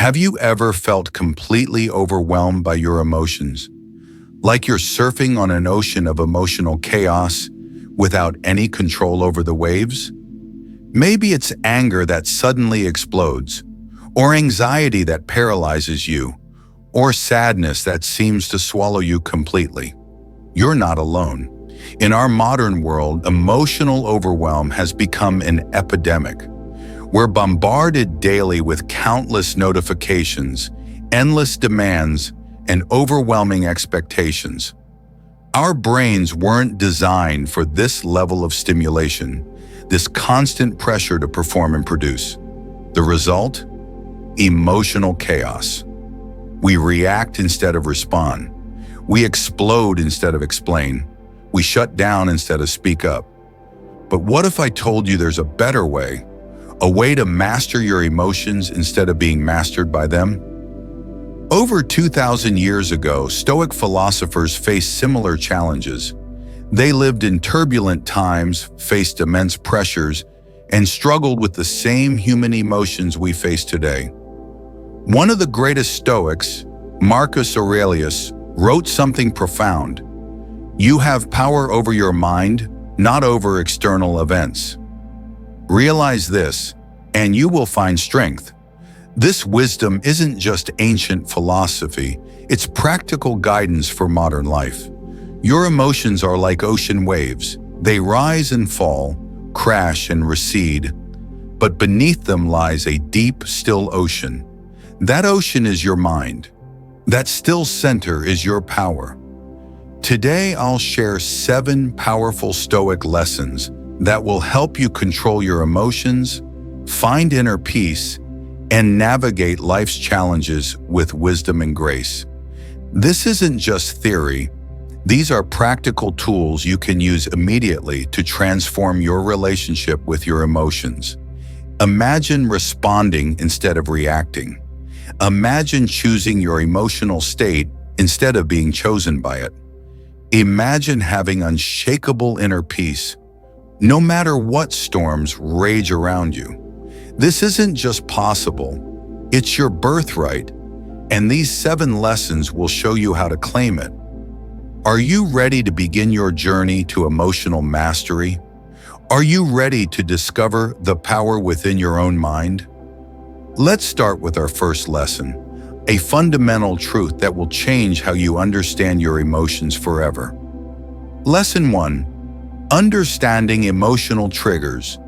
Have you ever felt completely overwhelmed by your emotions? Like you're surfing on an ocean of emotional chaos without any control over the waves? Maybe it's anger that suddenly explodes, or anxiety that paralyzes you, or sadness that seems to swallow you completely. You're not alone. In our modern world, emotional overwhelm has become an epidemic. We're bombarded daily with countless notifications, endless demands, and overwhelming expectations. Our brains weren't designed for this level of stimulation, this constant pressure to perform and produce. The result? Emotional chaos. We react instead of respond. We explode instead of explain. We shut down instead of speak up. But what if I told you there's a better way? A way to master your emotions instead of being mastered by them? Over 2,000 years ago, Stoic philosophers faced similar challenges. They lived in turbulent times, faced immense pressures, and struggled with the same human emotions we face today. One of the greatest Stoics, Marcus Aurelius, wrote something profound. You have power over your mind, not over external events. Realize this, and you will find strength. This wisdom isn't just ancient philosophy, it's practical guidance for modern life. Your emotions are like ocean waves. They rise and fall, crash and recede, but beneath them lies a deep, still ocean. That ocean is your mind. That still center is your power. Today, I'll share 7 powerful Stoic lessons that will help you control your emotions, find inner peace, and navigate life's challenges with wisdom and grace. This isn't just theory. These are practical tools you can use immediately to transform your relationship with your emotions. Imagine responding instead of reacting. Imagine choosing your emotional state instead of being chosen by it. Imagine having unshakable inner peace, no matter what storms rage around you. This isn't just possible, it's your birthright, and these 7 lessons will show you how to claim it. Are you ready to begin your journey to emotional mastery? Are you ready to discover the power within your own mind? Let's start with our first lesson, a fundamental truth that will change how you understand your emotions forever. Lesson 1. Understanding emotional triggers.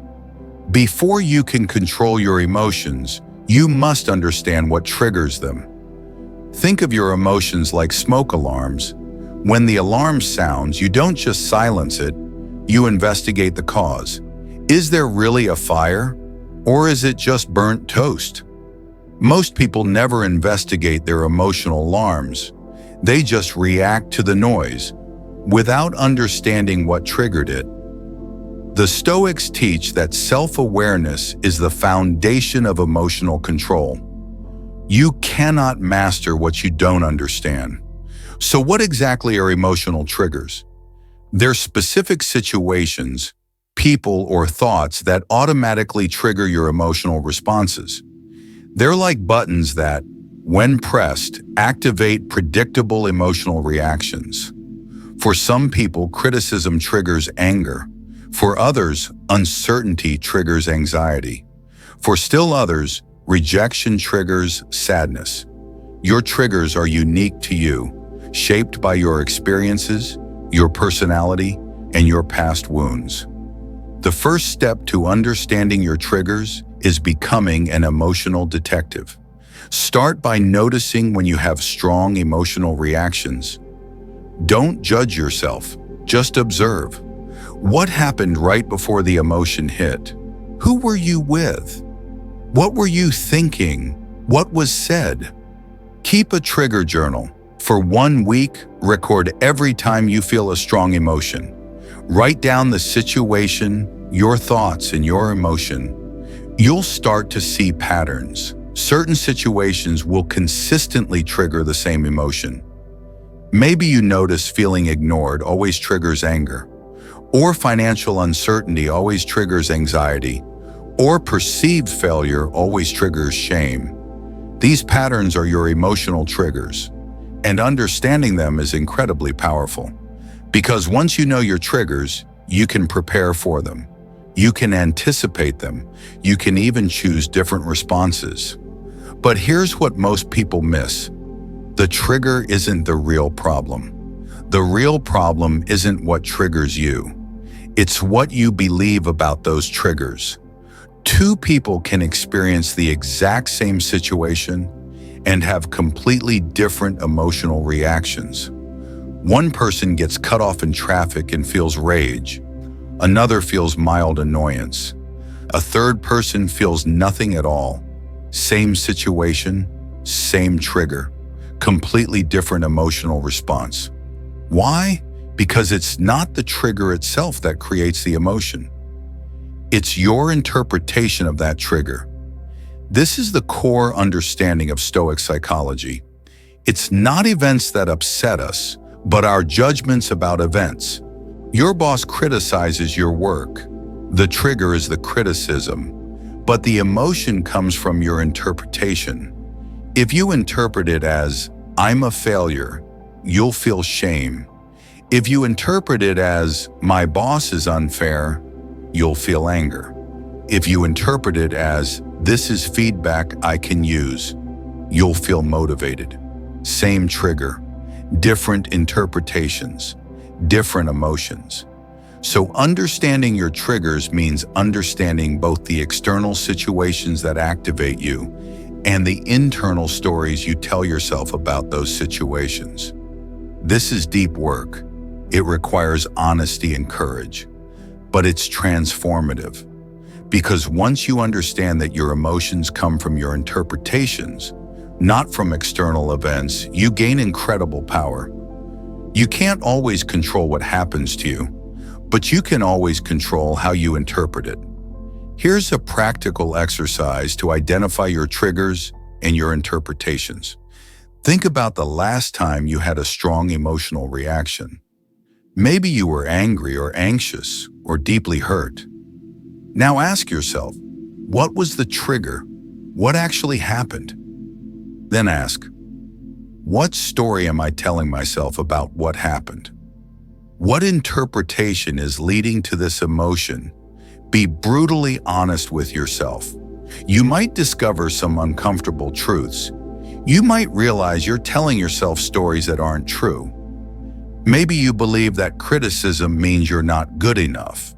Before you can control your emotions, you must understand what triggers them. Think of your emotions like smoke alarms. When the alarm sounds, you don't just silence it, you investigate the cause. Is there really a fire? Or is it just burnt toast? Most people never investigate their emotional alarms. They just react to the noise, without understanding what triggered it. The Stoics teach that self-awareness is the foundation of emotional control. You cannot master what you don't understand. So what exactly are emotional triggers? They're specific situations, people, or thoughts that automatically trigger your emotional responses. They're like buttons that, when pressed, activate predictable emotional reactions. For some people, criticism triggers anger. For others, uncertainty triggers anxiety. For still others, rejection triggers sadness. Your triggers are unique to you, shaped by your experiences, your personality, and your past wounds. The first step to understanding your triggers is becoming an emotional detective. Start by noticing when you have strong emotional reactions. Don't judge yourself, just observe. What happened right before the emotion hit? Who were you with? What were you thinking? What was said? Keep a trigger journal. For 1 week, record every time you feel a strong emotion. Write down the situation, your thoughts, and your emotion. You'll start to see patterns. Certain situations will consistently trigger the same emotion. Maybe you notice feeling ignored always triggers anger, or financial uncertainty always triggers anxiety, or perceived failure always triggers shame. These patterns are your emotional triggers, and understanding them is incredibly powerful. Because once you know your triggers, you can prepare for them. You can anticipate them. You can even choose different responses. But here's what most people miss. The trigger isn't the real problem. The real problem isn't what triggers you. It's what you believe about those triggers. Two people can experience the exact same situation and have completely different emotional reactions. One person gets cut off in traffic and feels rage. Another feels mild annoyance. A third person feels nothing at all. Same situation, same trigger, completely different emotional response. Why? Because it's not the trigger itself that creates the emotion. It's your interpretation of that trigger. This is the core understanding of Stoic psychology. It's not events that upset us, but our judgments about events. Your boss criticizes your work. The trigger is the criticism, but the emotion comes from your interpretation. If you interpret it as, "I'm a failure," you'll feel shame. If you interpret it as, "My boss is unfair," you'll feel anger. If you interpret it as, "This is feedback I can use," you'll feel motivated. Same trigger, different interpretations, different emotions. So understanding your triggers means understanding both the external situations that activate you and the internal stories you tell yourself about those situations. This is deep work. It requires honesty and courage, but it's transformative. Because once you understand that your emotions come from your interpretations, not from external events, you gain incredible power. You can't always control what happens to you, but you can always control how you interpret it. Here's a practical exercise to identify your triggers and your interpretations. Think about the last time you had a strong emotional reaction. Maybe you were angry or anxious or deeply hurt. Now ask yourself, what was the trigger? What actually happened? Then ask, what story am I telling myself about what happened? What interpretation is leading to this emotion? Be brutally honest with yourself. You might discover some uncomfortable truths. You might realize you're telling yourself stories that aren't true. Maybe you believe that criticism means you're not good enough.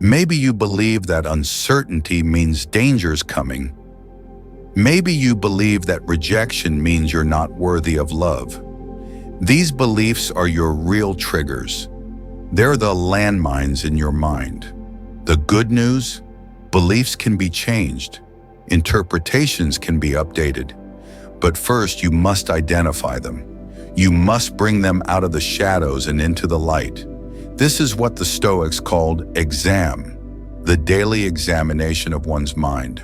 Maybe you believe that uncertainty means danger's coming. Maybe you believe that rejection means you're not worthy of love. These beliefs are your real triggers. They're the landmines in your mind. The good news? Beliefs can be changed. Interpretations can be updated. But first, you must identify them. You must bring them out of the shadows and into the light. This is what the Stoics called exam, the daily examination of one's mind.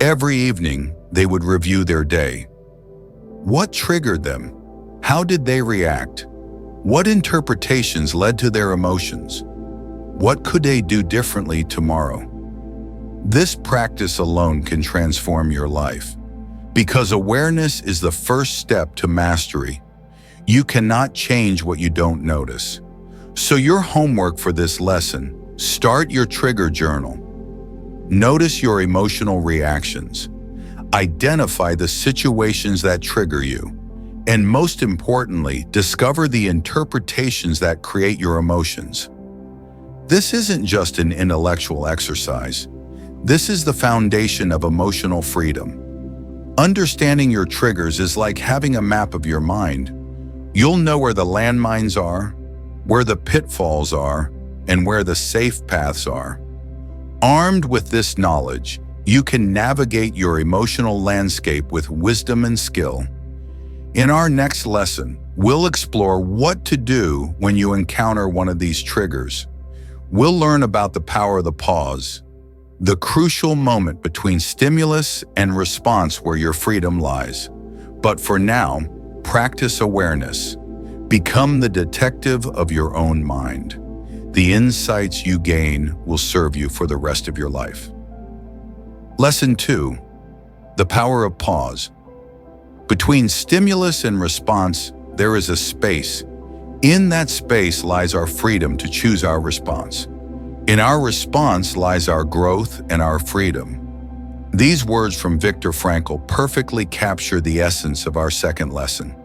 Every evening, they would review their day. What triggered them? How did they react? What interpretations led to their emotions? What could they do differently tomorrow? This practice alone can transform your life, because awareness is the first step to mastery. You cannot change what you don't notice. So your homework for this lesson, start your trigger journal. Notice your emotional reactions. Identify the situations that trigger you. And most importantly, discover the interpretations that create your emotions. This isn't just an intellectual exercise. This is the foundation of emotional freedom. Understanding your triggers is like having a map of your mind. You'll know where the landmines are, where the pitfalls are, and where the safe paths are. Armed with this knowledge, you can navigate your emotional landscape with wisdom and skill. In our next lesson, we'll explore what to do when you encounter one of these triggers. We'll learn about the power of the pause, the crucial moment between stimulus and response where your freedom lies. But for now, practice awareness. Become the detective of your own mind. The insights you gain will serve you for the rest of your life. Lesson 2. The power of pause. Between stimulus and response, there is a space. In that space lies our freedom to choose our response. In our response lies our growth and our freedom. These words from Viktor Frankl perfectly capture the essence of our second lesson.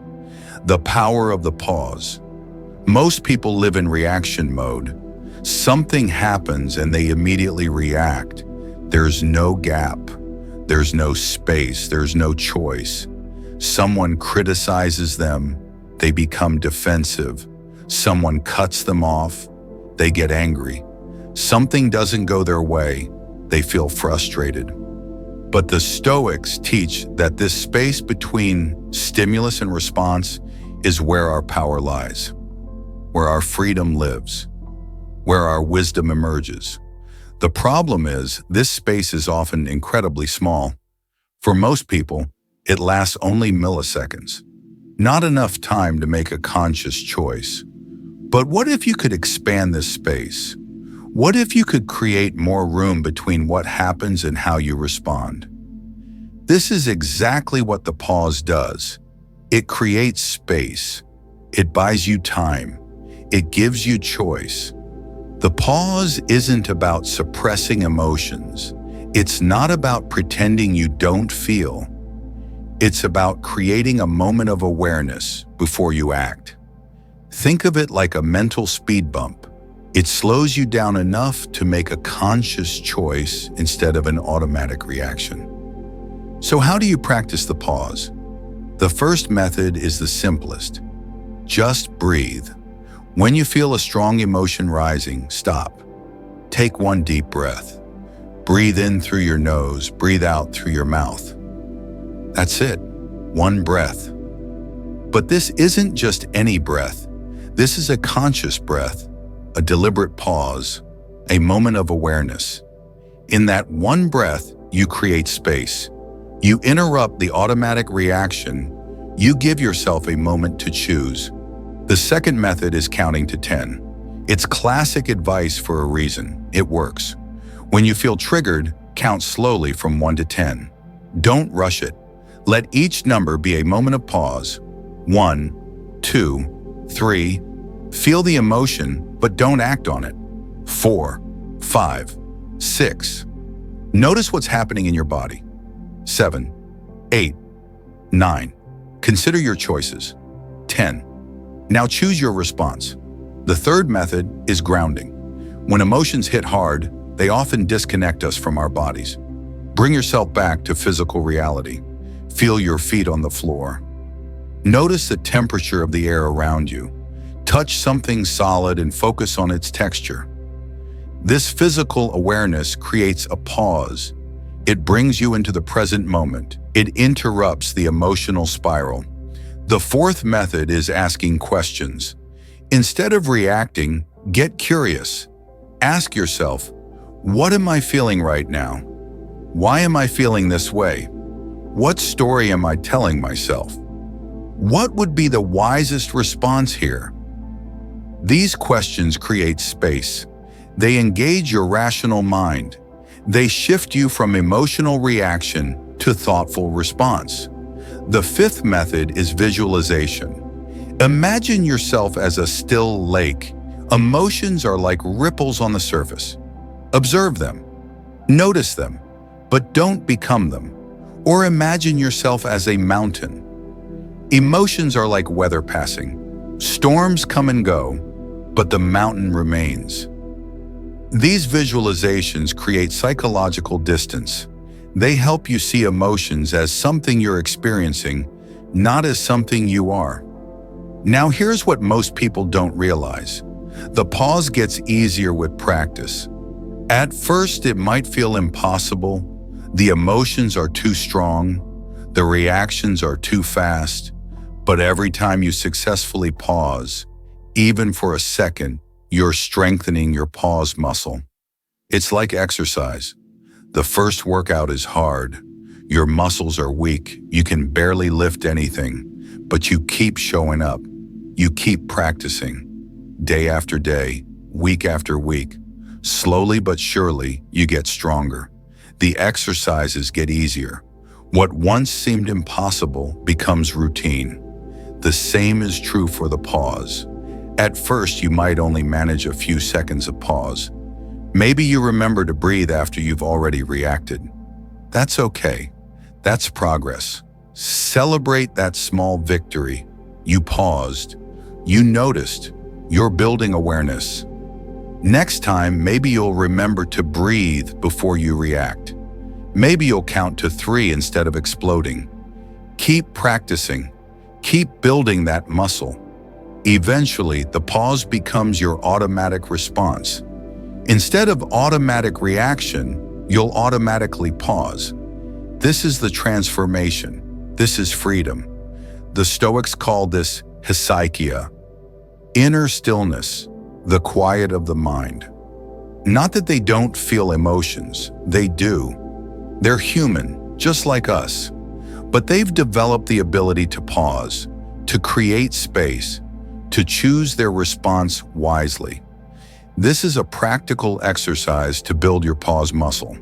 The power of the pause. Most people live in reaction mode. Something happens and they immediately react. There's no gap. There's no space. There's no choice. Someone criticizes them. They become defensive. Someone cuts them off. They get angry. Something doesn't go their way. They feel frustrated. But the Stoics teach that this space between stimulus and response is where our power lies, where our freedom lives, where our wisdom emerges. The problem is, this space is often incredibly small. For most people, it lasts only milliseconds. Not enough time to make a conscious choice. But what if you could expand this space? What if you could create more room between what happens and how you respond? This is exactly what the pause does. It creates space. It buys you time. It gives you choice. The pause isn't about suppressing emotions. It's not about pretending you don't feel. It's about creating a moment of awareness before you act. Think of it like a mental speed bump. It slows you down enough to make a conscious choice instead of an automatic reaction. So how do you practice the pause? The first method is the simplest. Just breathe. When you feel a strong emotion rising, stop. Take one deep breath. Breathe in through your nose, breathe out through your mouth. That's it, one breath. But this isn't just any breath. This is a conscious breath, a deliberate pause, a moment of awareness. In that one breath, you create space. You interrupt the automatic reaction. You give yourself a moment to choose. The second method is counting to 10. It's classic advice for a reason. It works. When you feel triggered, count slowly from 1 to 10. Don't rush it. Let each number be a moment of pause. 1, 2, 3. Feel the emotion, but don't act on it. 4, 5, 6. Notice what's happening in your body. 7, 8, 9. Consider your choices. 10. Now choose your response. The third method is grounding. When emotions hit hard, they often disconnect us from our bodies. Bring yourself back to physical reality. Feel your feet on the floor. Notice the temperature of the air around you. Touch something solid and focus on its texture. This physical awareness creates a pause. It brings you into the present moment. It interrupts the emotional spiral. The fourth method is asking questions. Instead of reacting, get curious. Ask yourself, what am I feeling right now? Why am I feeling this way? What story am I telling myself? What would be the wisest response here? These questions create space. They engage your rational mind. They shift you from emotional reaction to thoughtful response. The fifth method is visualization. Imagine yourself as a still lake. Emotions are like ripples on the surface. Observe them. Notice them, but don't become them. Or imagine yourself as a mountain. Emotions are like weather passing. Storms come and go, but the mountain remains. These visualizations create psychological distance. They help you see emotions as something you're experiencing, not as something you are. Now here's what most people don't realize. The pause gets easier with practice. At first, it might feel impossible. The emotions are too strong. The reactions are too fast. But every time you successfully pause, even for a second, you're strengthening your pause muscle. It's like exercise. The first workout is hard. Your muscles are weak. You can barely lift anything, but you keep showing up. You keep practicing. Day after day, week after week. Slowly but surely, you get stronger. The exercises get easier. What once seemed impossible becomes routine. The same is true for the pause. At first, you might only manage a few seconds of pause. Maybe you remember to breathe after you've already reacted. That's okay. That's progress. Celebrate that small victory. You paused. You noticed. You're building awareness. Next time, maybe you'll remember to breathe before you react. Maybe you'll count to 3 instead of exploding. Keep practicing. Keep building that muscle. Eventually, the pause becomes your automatic response. Instead of automatic reaction, you'll automatically pause. This is the transformation. This is freedom. The Stoics call this hesychia, inner stillness, the quiet of the mind. Not that they don't feel emotions, they do. They're human, just like us. But they've developed the ability to pause, to create space, to choose their response wisely. This is a practical exercise to build your pause muscle.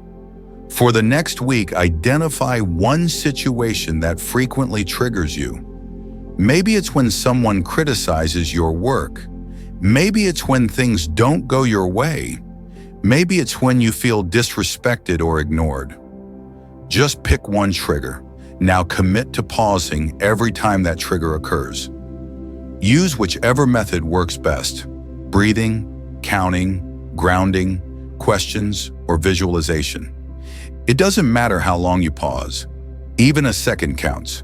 For the next week, identify one situation that frequently triggers you. Maybe it's when someone criticizes your work. Maybe it's when things don't go your way. Maybe it's when you feel disrespected or ignored. Just pick one trigger. Now commit to pausing every time that trigger occurs. Use whichever method works best: breathing, counting, grounding, questions, or visualization. It doesn't matter how long you pause. Even a second counts.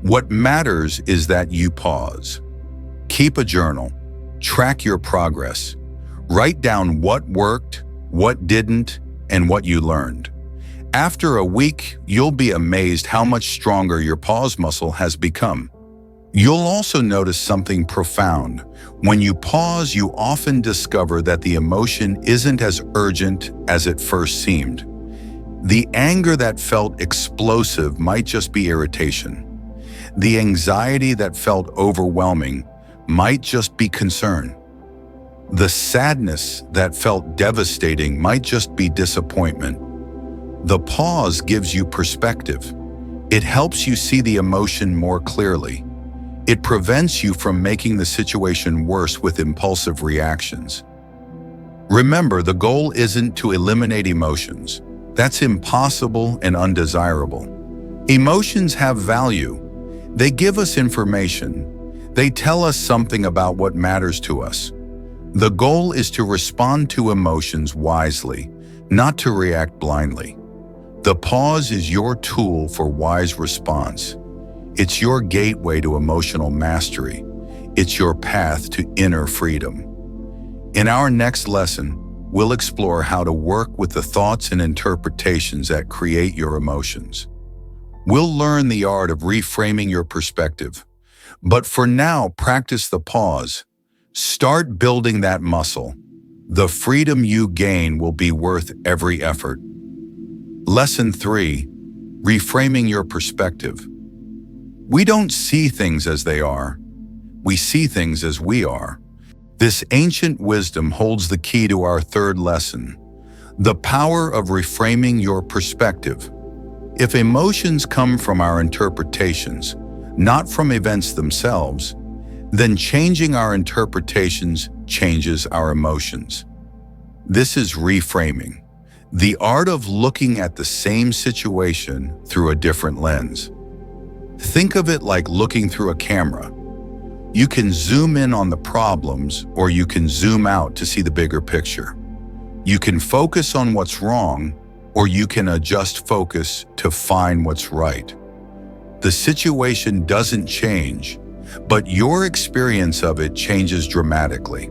What matters is that you pause. Keep a journal. Track your progress. Write down what worked, what didn't, and what you learned. After a week, you'll be amazed how much stronger your pause muscle has become. You'll also notice something profound. When you pause, you often discover that the emotion isn't as urgent as it first seemed. The anger that felt explosive might just be irritation. The anxiety that felt overwhelming might just be concern. The sadness that felt devastating might just be disappointment. The pause gives you perspective. It helps you see the emotion more clearly. It prevents you from making the situation worse with impulsive reactions. Remember, the goal isn't to eliminate emotions. That's impossible and undesirable. Emotions have value. They give us information. They tell us something about what matters to us. The goal is to respond to emotions wisely, not to react blindly. The pause is your tool for wise response. It's your gateway to emotional mastery. It's your path to inner freedom. In our next lesson, we'll explore how to work with the thoughts and interpretations that create your emotions. We'll learn the art of reframing your perspective. But for now, practice the pause. Start building that muscle. The freedom you gain will be worth every effort. Lesson 3: Reframing your perspective. We don't see things as they are. We see things as we are. This ancient wisdom holds the key to our third lesson: the power of reframing your perspective. If emotions come from our interpretations, not from events themselves, then changing our interpretations changes our emotions. This is reframing, the art of looking at the same situation through a different lens. Think of it like looking through a camera. You can zoom in on the problems, or you can zoom out to see the bigger picture. You can focus on what's wrong, or you can adjust focus to find what's right. The situation doesn't change, but your experience of it changes dramatically.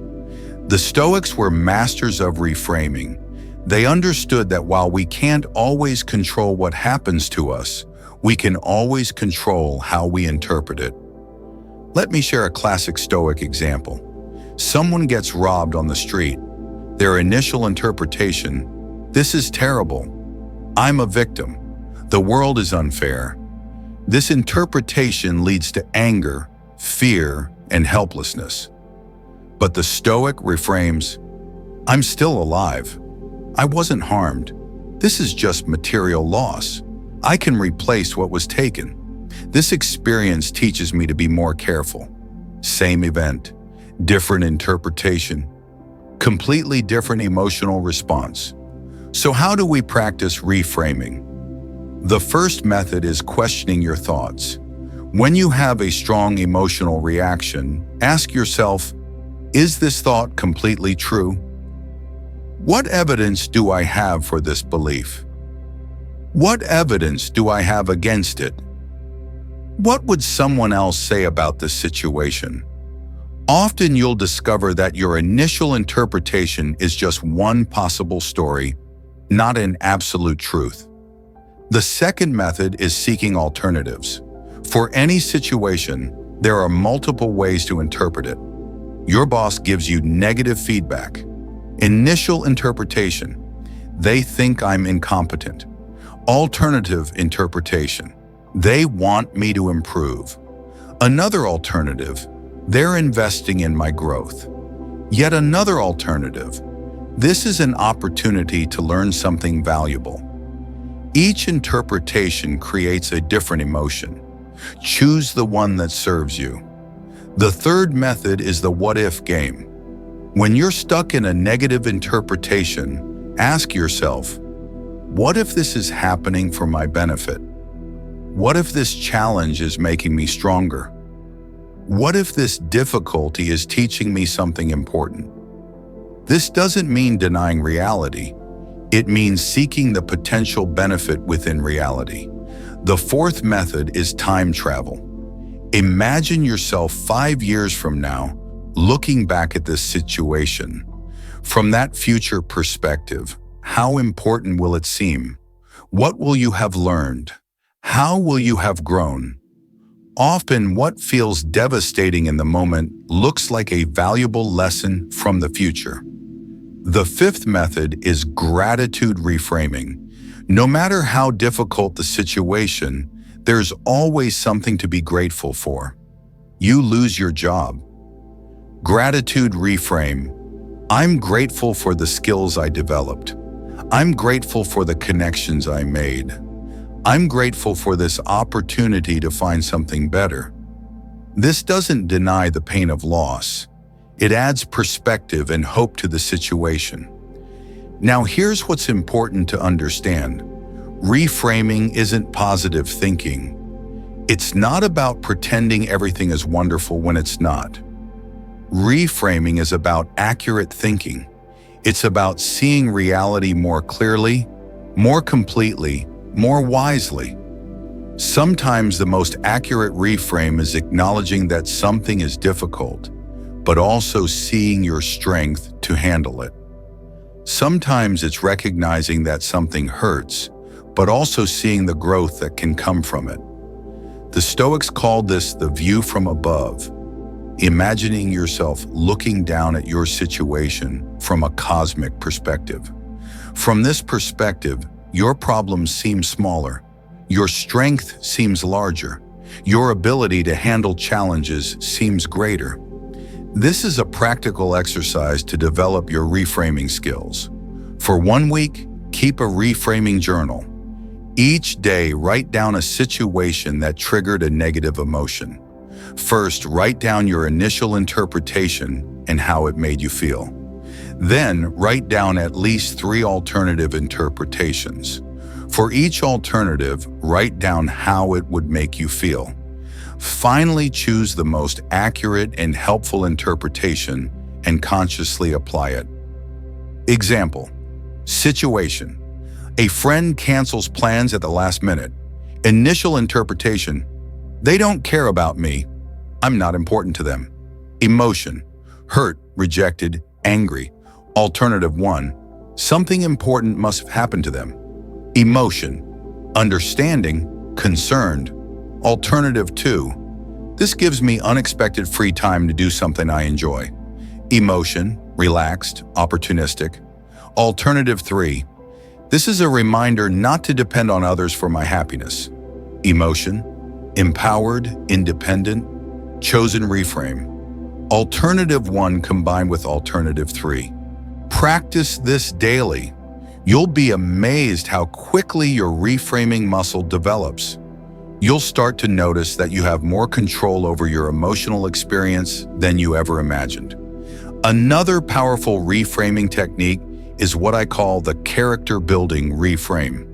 The Stoics were masters of reframing. They understood that while we can't always control what happens to us, we can always control how we interpret it. Let me share a classic Stoic example. Someone gets robbed on the street. Their initial interpretation: this is terrible. I'm a victim. The world is unfair. This interpretation leads to anger, fear, and helplessness. But the Stoic reframes: I'm still alive. I wasn't harmed. This is just material loss. I can replace what was taken. This experience teaches me to be more careful. Same event, different interpretation, completely different emotional response. So how do we practice reframing? The first method is questioning your thoughts. When you have a strong emotional reaction, ask yourself, is this thought completely true? What evidence do I have for this belief? What evidence do I have against it? What would someone else say about this situation? Often you'll discover that your initial interpretation is just one possible story, not an absolute truth. The second method is seeking alternatives. For any situation, there are multiple ways to interpret it. Your boss gives you negative feedback. Initial interpretation: they think I'm incompetent. Alternative interpretation: they want me to improve. Another alternative: they're investing in my growth. Yet another alternative: this is an opportunity to learn something valuable. Each interpretation creates a different emotion. Choose the one that serves you. The third method is the what-if game. When you're stuck in a negative interpretation, ask yourself, what if this is happening for my benefit? What if this challenge is making me stronger? What if this difficulty is teaching me something important? This doesn't mean denying reality. It means seeking the potential benefit within reality. The fourth method is time travel. Imagine yourself 5 years from now, looking back at this situation. From that future perspective, how important will it seem? What will you have learned? How will you have grown? Often, what feels devastating in the moment looks like a valuable lesson from the future. The fifth method is gratitude reframing. No matter how difficult the situation, there's always something to be grateful for. You lose your job. Gratitude reframe: I'm grateful for the skills I developed. I'm grateful for the connections I made. I'm grateful for this opportunity to find something better. This doesn't deny the pain of loss. It adds perspective and hope to the situation. Now here's what's important to understand. Reframing isn't positive thinking. It's not about pretending everything is wonderful when it's not. Reframing is about accurate thinking. It's about seeing reality more clearly, more completely, more wisely. Sometimes the most accurate reframe is acknowledging that something is difficult, but also seeing your strength to handle it. Sometimes it's recognizing that something hurts, but also seeing the growth that can come from it. The Stoics called this the view from above, imagining yourself looking down at your situation from a cosmic perspective. From this perspective, your problems seem smaller, your strength seems larger, your ability to handle challenges seems greater. This is a practical exercise to develop your reframing skills. For 1 week, keep a reframing journal. Each day, write down a situation that triggered a negative emotion. First, write down your initial interpretation and how it made you feel. Then, write down at least 3 alternative interpretations. For each alternative, write down how it would make you feel. Finally, choose the most accurate and helpful interpretation and consciously apply it. Example: situation. A friend cancels plans at the last minute. Initial interpretation: they don't care about me. I'm not important to them. Emotion: hurt, rejected, angry. Alternative 1: something important must have happened to them. Emotion: understanding, concerned. Alternative 2: this gives me unexpected free time to do something I enjoy. Emotion: relaxed, opportunistic. Alternative 3: this is a reminder not to depend on others for my happiness. Emotion: empowered, independent, chosen reframe. Alternative 1 combined with alternative 3. Practice this daily. You'll be amazed how quickly your reframing muscle develops. You'll start to notice that you have more control over your emotional experience than you ever imagined. Another powerful reframing technique is what I call the character-building reframe.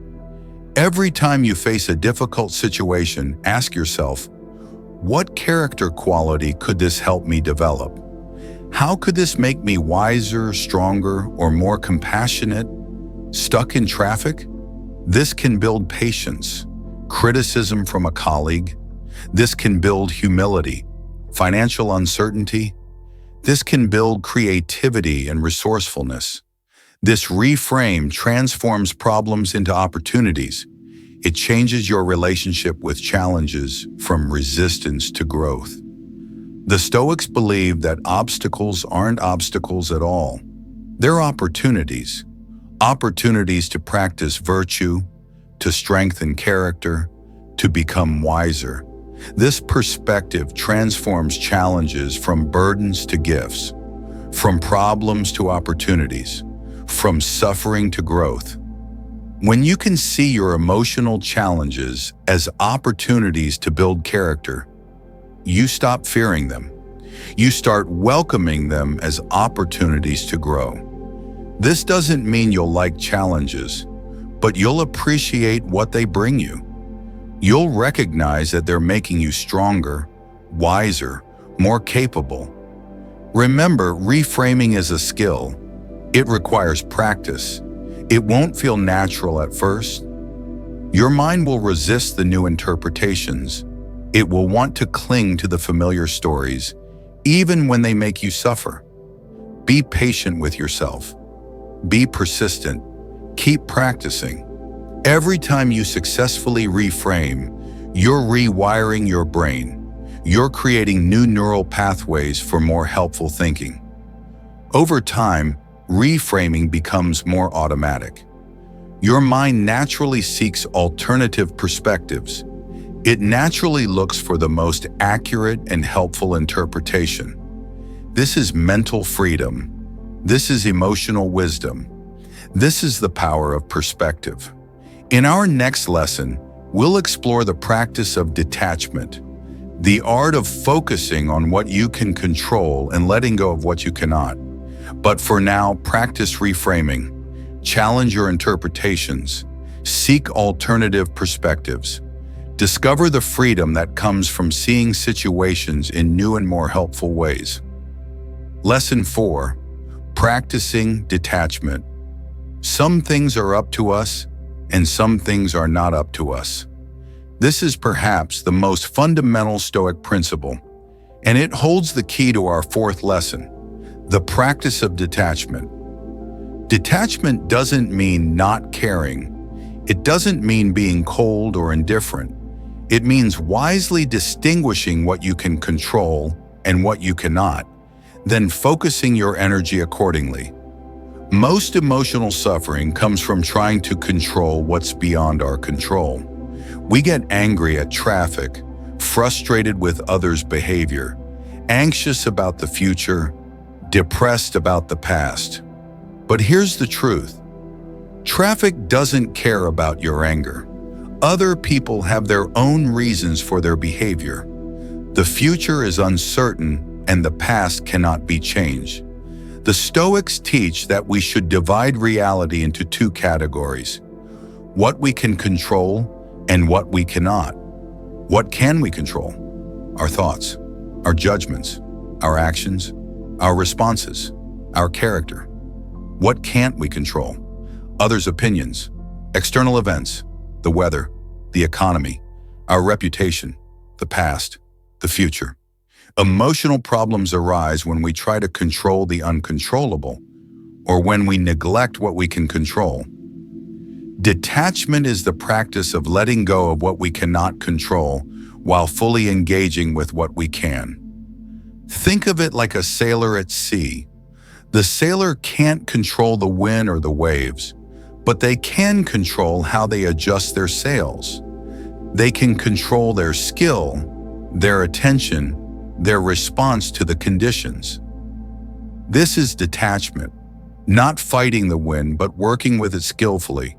Every time you face a difficult situation, ask yourself, what character quality could this help me develop? How could this make me wiser, stronger, or more compassionate? Stuck in traffic? This can build patience. Criticism from a colleague? This can build humility. Financial uncertainty? This can build creativity and resourcefulness. This reframe transforms problems into opportunities. It changes your relationship with challenges from resistance to growth. The Stoics believe that obstacles aren't obstacles at all. They're opportunities. Opportunities to practice virtue, to strengthen character, to become wiser. This perspective transforms challenges from burdens to gifts, from problems to opportunities, from suffering to growth. When you can see your emotional challenges as opportunities to build character, you stop fearing them. You start welcoming them as opportunities to grow. This doesn't mean you'll like challenges, but you'll appreciate what they bring you. You'll recognize that they're making you stronger, wiser, more capable. Remember, reframing is a skill. It requires practice. It won't feel natural at first. Your mind will resist the new interpretations. It will want to cling to the familiar stories, even when they make you suffer. Be patient with yourself. Be persistent. Keep practicing. Every time you successfully reframe, you're rewiring your brain. You're creating new neural pathways for more helpful thinking. Over time, reframing becomes more automatic. Your mind naturally seeks alternative perspectives. It naturally looks for the most accurate and helpful interpretation. This is mental freedom. This is emotional wisdom. This is the power of perspective. In our next lesson, we'll explore the practice of detachment, the art of focusing on what you can control and letting go of what you cannot. But for now, practice reframing. Challenge your interpretations. Seek alternative perspectives. Discover the freedom that comes from seeing situations in new and more helpful ways. Lesson 4. Practicing detachment. Some things are up to us, and some things are not up to us. This is perhaps the most fundamental Stoic principle, and it holds the key to our fourth lesson, the practice of detachment. Detachment doesn't mean not caring. It doesn't mean being cold or indifferent. It means wisely distinguishing what you can control and what you cannot, then focusing your energy accordingly. Most emotional suffering comes from trying to control what's beyond our control. We get angry at traffic, frustrated with others' behavior, anxious about the future, depressed about the past. But here's the truth. Traffic doesn't care about your anger. Other people have their own reasons for their behavior. The future is uncertain, and the past cannot be changed. The Stoics teach that we should divide reality into two categories: what we can control and what we cannot. What can we control? Our thoughts, our judgments, our actions, our responses, our character. What can't we control? Others' opinions, external events, the weather, the economy, our reputation, the past, the future. Emotional problems arise when we try to control the uncontrollable, or when we neglect what we can control. Detachment is the practice of letting go of what we cannot control while fully engaging with what we can. Think of it like a sailor at sea. The sailor can't control the wind or the waves, but they can control how they adjust their sails. They can control their skill, their attention, their response to the conditions. This is detachment. not fighting the wind, but working with it skillfully.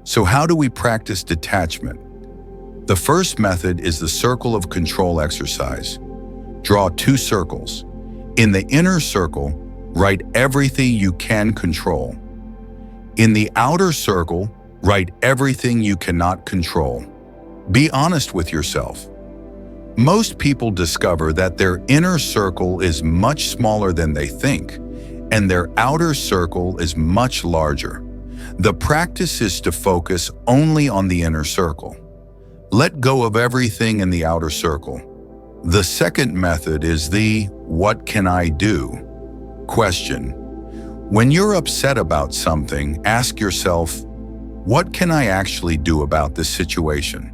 So how do we practice detachment? The first method is the circle of control exercise. Draw 2 circles. In the inner circle, write everything you can control. In the outer circle, write everything you cannot control. Be honest with yourself. Most people discover that their inner circle is much smaller than they think, and their outer circle is much larger. The practice is to focus only on the inner circle. Let go of everything in the outer circle. The second method is the "what can I do?" question. When you're upset about something, ask yourself, what can I actually do about this situation?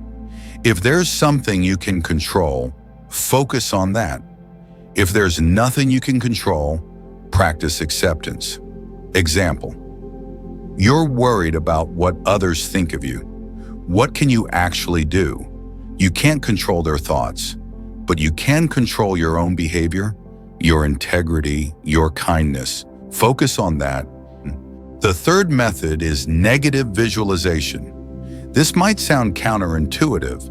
If there's something you can control, focus on that. If there's nothing you can control, practice acceptance. Example: you're worried about what others think of you. What can you actually do? You can't control their thoughts, but you can control your own behavior, your integrity, your kindness. Focus on that. The third method is negative visualization. This might sound counterintuitive,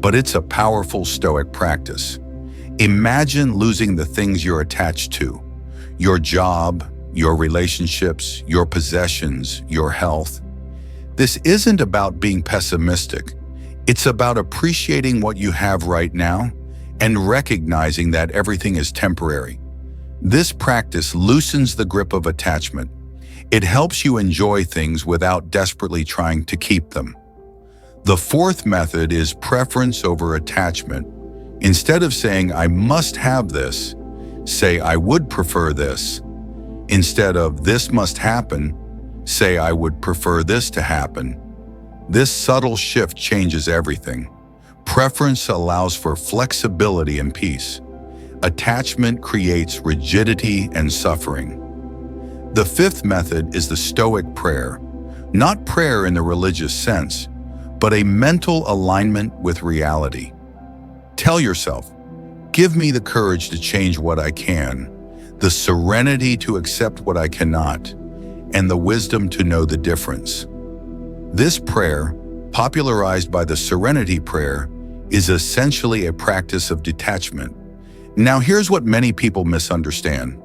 but it's a powerful Stoic practice. Imagine losing the things you're attached to: your job, your relationships, your possessions, your health. This isn't about being pessimistic. It's about appreciating what you have right now and recognizing that everything is temporary. This practice loosens the grip of attachment. It helps you enjoy things without desperately trying to keep them. The fourth method is preference over attachment. Instead of saying, "I must have this," say, "I would prefer this." Instead of "this must happen," say, "I would prefer this to happen." This subtle shift changes everything. Preference allows for flexibility and peace. Attachment creates rigidity and suffering. The fifth method is the Stoic prayer. Not prayer in the religious sense, but a mental alignment with reality. Tell yourself, "Give me the courage to change what I can, the serenity to accept what I cannot, and the wisdom to know the difference." This prayer, popularized by the Serenity Prayer, is essentially a practice of detachment. Now here's what many people misunderstand.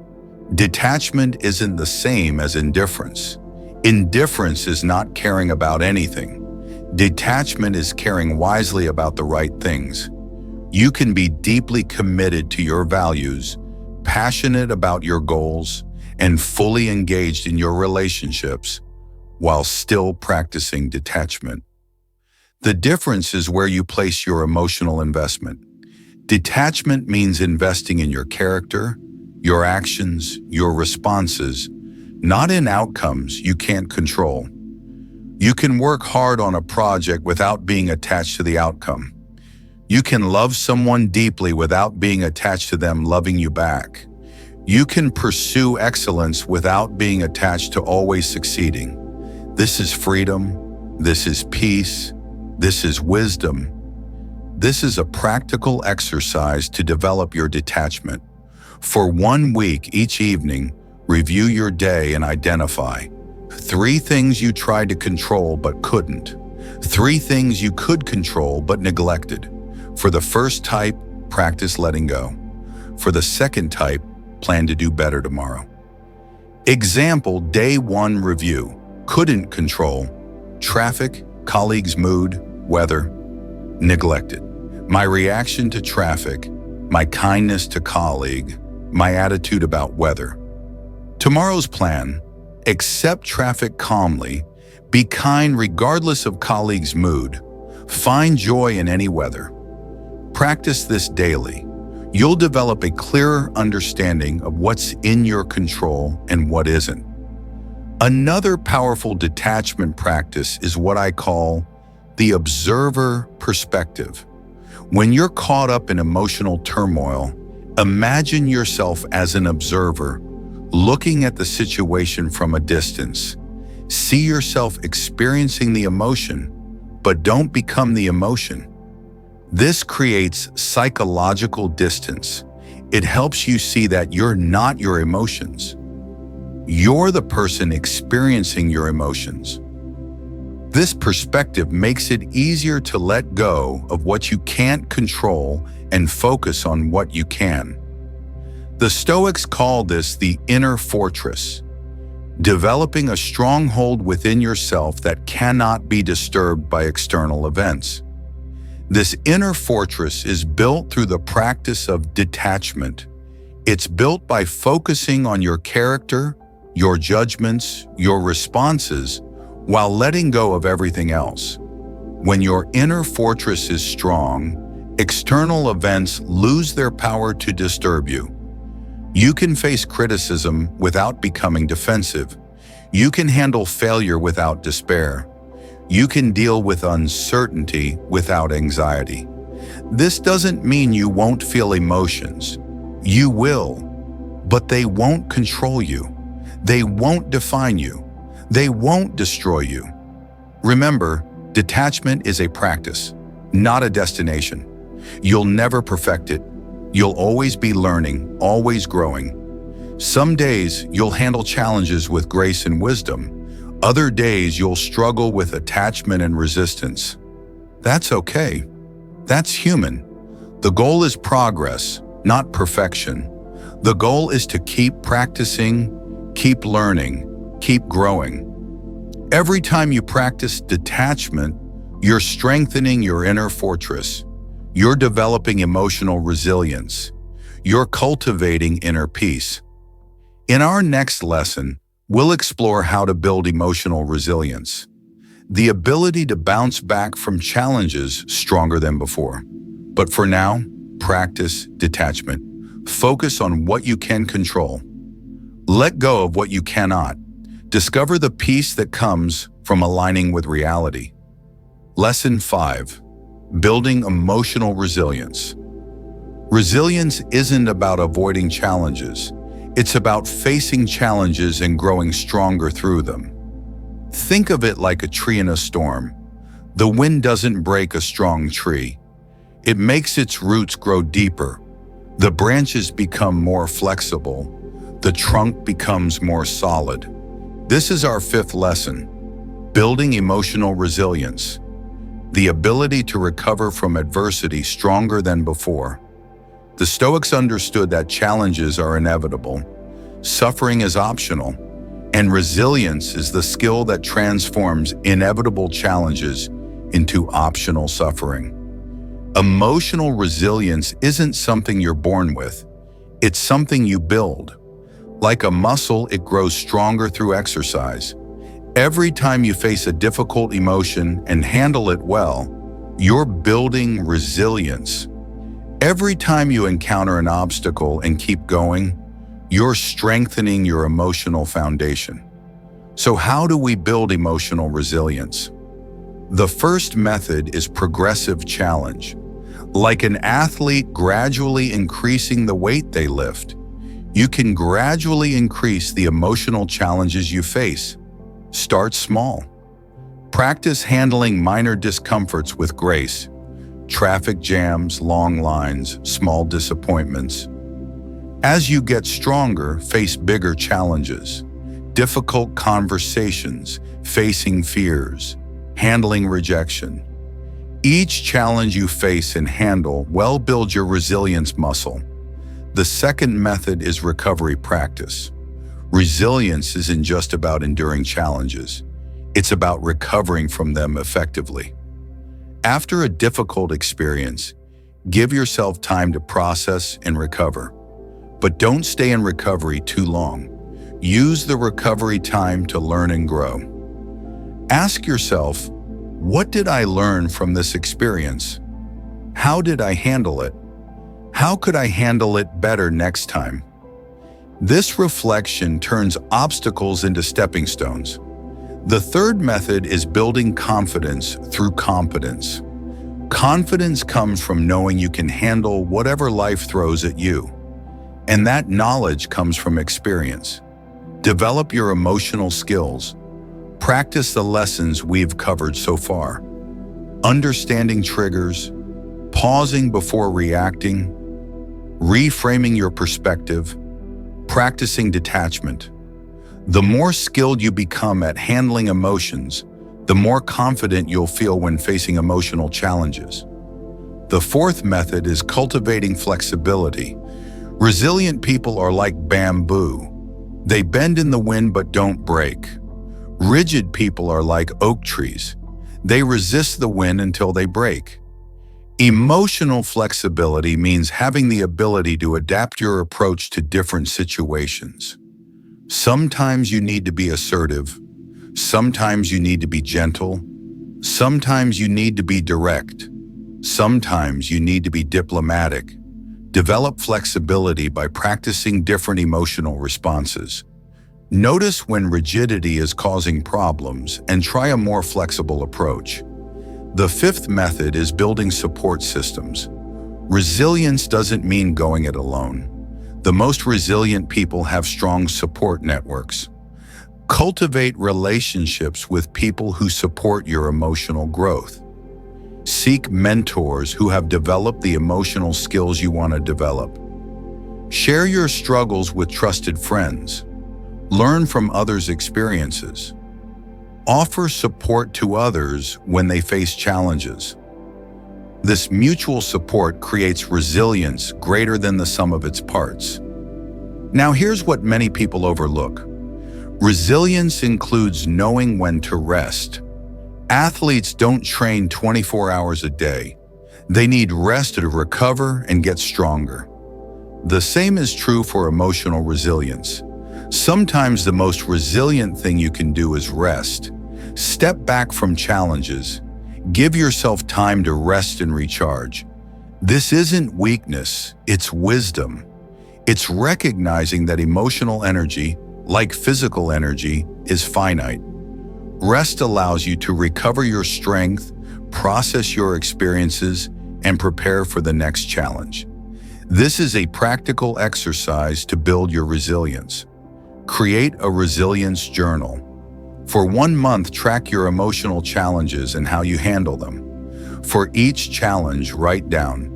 Detachment isn't the same as indifference. Indifference is not caring about anything. Detachment is caring wisely about the right things. You can be deeply committed to your values, passionate about your goals, and fully engaged in your relationships while still practicing detachment. The difference is where you place your emotional investment. Detachment means investing in your character, your actions, your responses, not in outcomes you can't control. You can work hard on a project without being attached to the outcome. You can love someone deeply without being attached to them loving you back. You can pursue excellence without being attached to always succeeding. This is freedom. This is peace. This is wisdom. This is a practical exercise to develop your detachment. For 1 week each evening, review your day and identify 3 things you tried to control but couldn't, 3 things you could control but neglected. For the first type, practice letting go. For the second type, plan to do better tomorrow. Example, Day 1 review. Couldn't control: traffic, colleagues' mood, weather. Neglected: my reaction to traffic, my kindness to colleague, my attitude about weather. Tomorrow's plan: accept traffic calmly, be kind regardless of colleagues' mood, find joy in any weather. Practice this daily. You'll develop a clearer understanding of what's in your control and what isn't. Another powerful detachment practice is what I call the observer perspective. When you're caught up in emotional turmoil, imagine yourself as an observer, looking at the situation from a distance. See yourself experiencing the emotion, but don't become the emotion. This creates psychological distance. It helps you see that you're not your emotions. You're the person experiencing your emotions. This perspective makes it easier to let go of what you can't control and focus on what you can. The Stoics call this the inner fortress, developing a stronghold within yourself that cannot be disturbed by external events. This inner fortress is built through the practice of detachment. It's built by focusing on your character, your judgments, your responses, while letting go of everything else. When your inner fortress is strong, external events lose their power to disturb you. You can face criticism without becoming defensive. You can handle failure without despair. You can deal with uncertainty without anxiety. This doesn't mean you won't feel emotions. You will, but they won't control you. They won't define you. They won't destroy you. Remember, detachment is a practice, not a destination. You'll never perfect it. You'll always be learning, always growing. Some days you'll handle challenges with grace and wisdom. Other days you'll struggle with attachment and resistance. That's okay. That's human. The goal is progress, not perfection. The goal is to keep practicing, keep learning, keep growing. Every time you practice detachment, you're strengthening your inner fortress. You're developing emotional resilience. You're cultivating inner peace. In our next lesson, we'll explore how to build emotional resilience, the ability to bounce back from challenges stronger than before. But for now, practice detachment. Focus on what you can control. Let go of what you cannot. Discover the peace that comes from aligning with reality. Lesson 5. Building emotional resilience. Resilience isn't about avoiding challenges. It's about facing challenges and growing stronger through them. Think of it like a tree in a storm. The wind doesn't break a strong tree. It makes its roots grow deeper. The branches become more flexible. The trunk becomes more solid. This is our 5th lesson, building emotional resilience. The ability to recover from adversity stronger than before. The Stoics understood that challenges are inevitable, suffering is optional, and resilience is the skill that transforms inevitable challenges into optional suffering. Emotional resilience isn't something you're born with, it's something you build. Like a muscle, it grows stronger through exercise. Every time you face a difficult emotion and handle it well, you're building resilience. Every time you encounter an obstacle and keep going, you're strengthening your emotional foundation. So how do we build emotional resilience? The first method is progressive challenge. Like an athlete gradually increasing the weight they lift, you can gradually increase the emotional challenges you face. Start small. Practice handling minor discomforts with grace. Traffic jams, long lines, small disappointments. As you get stronger, face bigger challenges. Difficult conversations, facing fears, handling rejection. Each challenge you face and handle well builds your resilience muscle. The second method is recovery practice. Resilience isn't just about enduring challenges. It's about recovering from them effectively. After a difficult experience, give yourself time to process and recover. But don't stay in recovery too long. Use the recovery time to learn and grow. Ask yourself, what did I learn from this experience? How did I handle it? How could I handle it better next time? This reflection turns obstacles into stepping stones. The third method is building confidence through competence. Confidence comes from knowing you can handle whatever life throws at you. And that knowledge comes from experience. Develop your emotional skills. Practice the lessons we've covered so far. Understanding triggers, pausing before reacting, reframing your perspective, practicing detachment. The more skilled you become at handling emotions, the more confident you'll feel when facing emotional challenges. The fourth method is cultivating flexibility. Resilient people are like bamboo. They bend in the wind but don't break. Rigid people are like oak trees. They resist the wind until they break. Emotional flexibility means having the ability to adapt your approach to different situations. Sometimes you need to be assertive. Sometimes you need to be gentle. Sometimes you need to be direct. Sometimes you need to be diplomatic. Develop flexibility by practicing different emotional responses. Notice when rigidity is causing problems and try a more flexible approach. The fifth method is building support systems. Resilience doesn't mean going it alone. The most resilient people have strong support networks. Cultivate relationships with people who support your emotional growth. Seek mentors who have developed the emotional skills you want to develop. Share your struggles with trusted friends. Learn from others' experiences. Offer support to others when they face challenges. This mutual support creates resilience greater than the sum of its parts. Now here's what many people overlook. Resilience includes knowing when to rest. Athletes don't train 24 hours a day. They need rest to recover and get stronger. The same is true for emotional resilience. Sometimes the most resilient thing you can do is rest. Step back from challenges. Give yourself time to rest and recharge. This isn't weakness, it's wisdom. It's recognizing that emotional energy, like physical energy, is finite. Rest allows you to recover your strength, process your experiences, and prepare for the next challenge. This is a practical exercise to build your resilience. Create a resilience journal. For 1 month, track your emotional challenges and how you handle them. For each challenge, write down,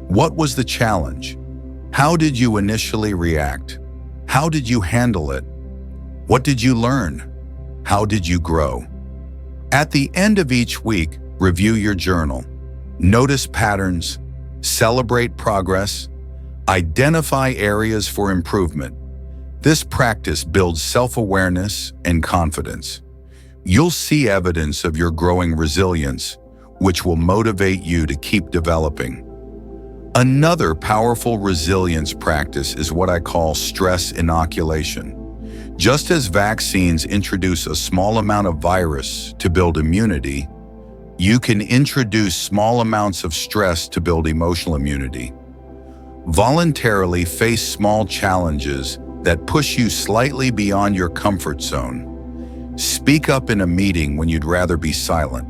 what was the challenge? How did you initially react? How did you handle it? What did you learn? How did you grow? At the end of each week, review your journal. Notice patterns, celebrate progress, identify areas for improvement. This practice builds self-awareness and confidence. You'll see evidence of your growing resilience, which will motivate you to keep developing. Another powerful resilience practice is what I call stress inoculation. Just as vaccines introduce a small amount of virus to build immunity, you can introduce small amounts of stress to build emotional immunity. Voluntarily face small challenges that push you slightly beyond your comfort zone. Speak up in a meeting when you'd rather be silent.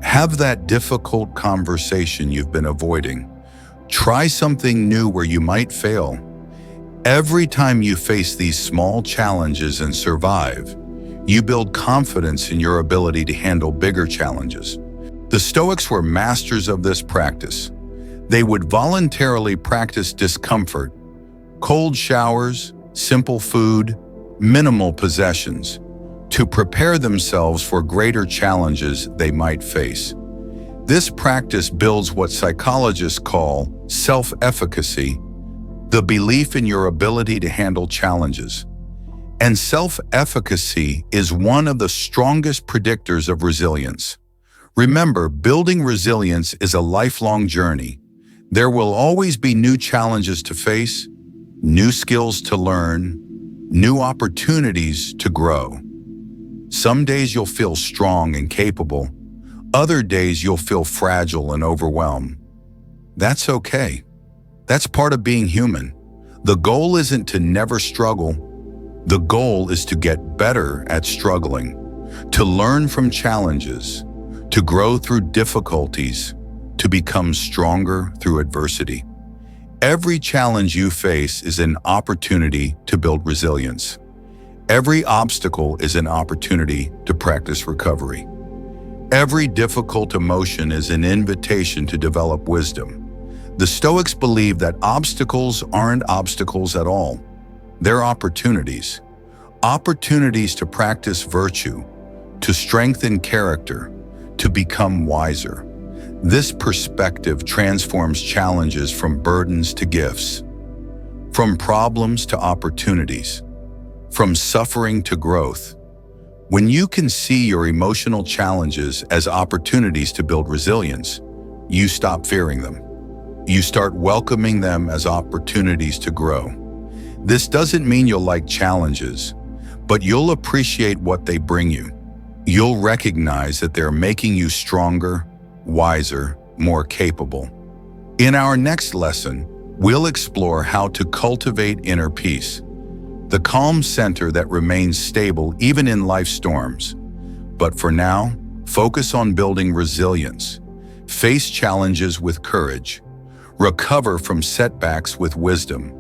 Have that difficult conversation you've been avoiding. Try something new where you might fail. Every time you face these small challenges and survive, you build confidence in your ability to handle bigger challenges. The Stoics were masters of this practice. They would voluntarily practice discomfort, cold showers, simple food, minimal possessions, to prepare themselves for greater challenges they might face. This practice builds what psychologists call self-efficacy, the belief in your ability to handle challenges. And self-efficacy is one of the strongest predictors of resilience. Remember, building resilience is a lifelong journey. There will always be new challenges to face, new skills to learn, new opportunities to grow. Some days you'll feel strong and capable. Other days you'll feel fragile and overwhelmed. That's okay. That's part of being human. The goal isn't to never struggle. The goal is to get better at struggling, to learn from challenges, to grow through difficulties, to become stronger through adversity. Every challenge you face is an opportunity to build resilience. Every obstacle is an opportunity to practice recovery. Every difficult emotion is an invitation to develop wisdom. The Stoics believe that obstacles aren't obstacles at all. They're opportunities. opportunities to practice virtue, to strengthen character, to become wiser. This perspective transforms challenges from burdens to gifts, from problems to opportunities, from suffering to growth. When you can see your emotional challenges as opportunities to build resilience, you stop fearing them. You start welcoming them as opportunities to grow. This doesn't mean you'll like challenges, but you'll appreciate what they bring you. You'll recognize that they're making you stronger, wiser, more capable. In our next lesson, we'll explore how to cultivate inner peace, the calm center that remains stable even in life's storms. But for now, focus on building resilience, face challenges with courage, recover from setbacks with wisdom,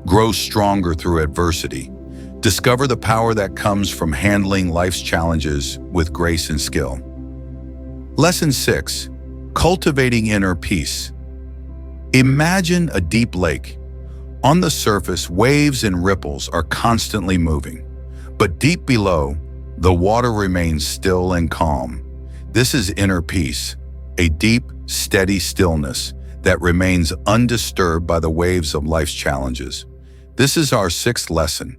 grow stronger through adversity, discover the power that comes from handling life's challenges with grace and skill. Lesson 6. Cultivating inner peace. Imagine a deep lake. On the surface, waves and ripples are constantly moving, but deep below, the water remains still and calm. This is inner peace, a deep, steady stillness that remains undisturbed by the waves of life's challenges. This is our 6th lesson,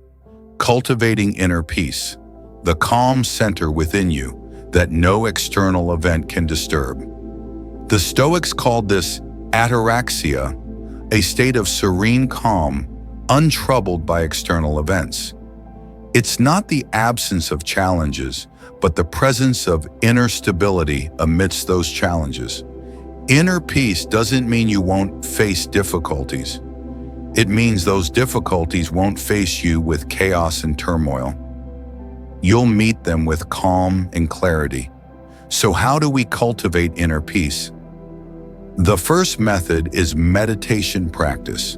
cultivating inner peace, the calm center within you that no external event can disturb. The Stoics called this ataraxia, a state of serene calm, untroubled by external events. It's not the absence of challenges, but the presence of inner stability amidst those challenges. Inner peace doesn't mean you won't face difficulties. It means those difficulties won't face you with chaos and turmoil. You'll meet them with calm and clarity. So how do we cultivate inner peace? The first method is meditation practice.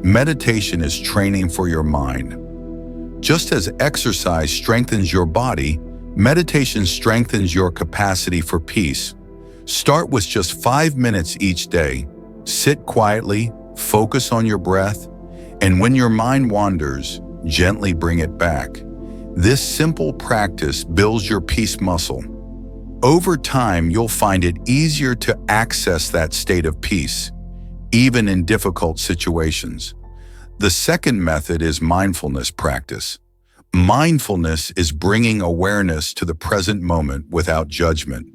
Meditation is training for your mind. Just as exercise strengthens your body, meditation strengthens your capacity for peace. Start with just 5 minutes each day. Sit quietly, focus on your breath, and when your mind wanders, gently bring it back. This simple practice builds your peace muscle. Over time, you'll find it easier to access that state of peace, even in difficult situations. The second method is mindfulness practice. Mindfulness is bringing awareness to the present moment without judgment.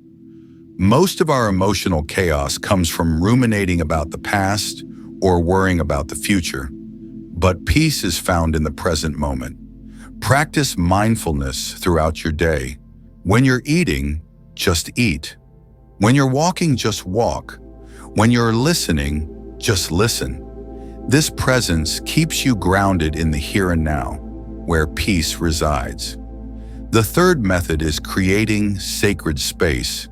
Most of our emotional chaos comes from ruminating about the past or worrying about the future. But peace is found in the present moment. Practice mindfulness throughout your day. When you're eating, just eat. When you're walking, just walk. When you're listening, just listen. This presence keeps you grounded in the here and now, where peace resides. The third method is creating sacred space.